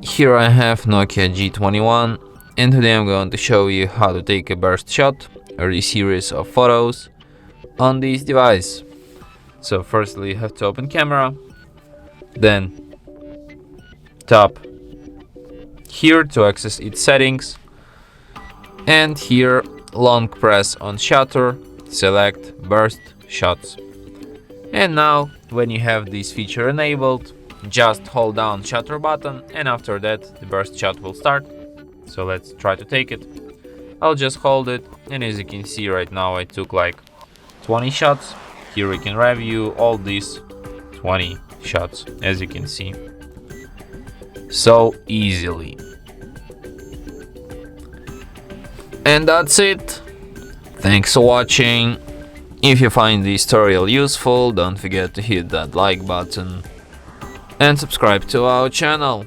Here I have Nokia G21, and today I'm going to show you how to take a burst shot or a series of photos on this device. So firstly you have to open camera, then tap here to access its settings, and here long press on shutter, select burst shots. And now when you have this feature enabled, just hold down shutter button, and after that the burst shot will start. So let's try to take it. I'll just hold it, and as you can see right now I took like 20 shots. Here we can review all these 20 shots, as you can see, so easily. And that's it. Thanks for watching. If you find this tutorial useful, don't forget to hit that like button and subscribe to our channel.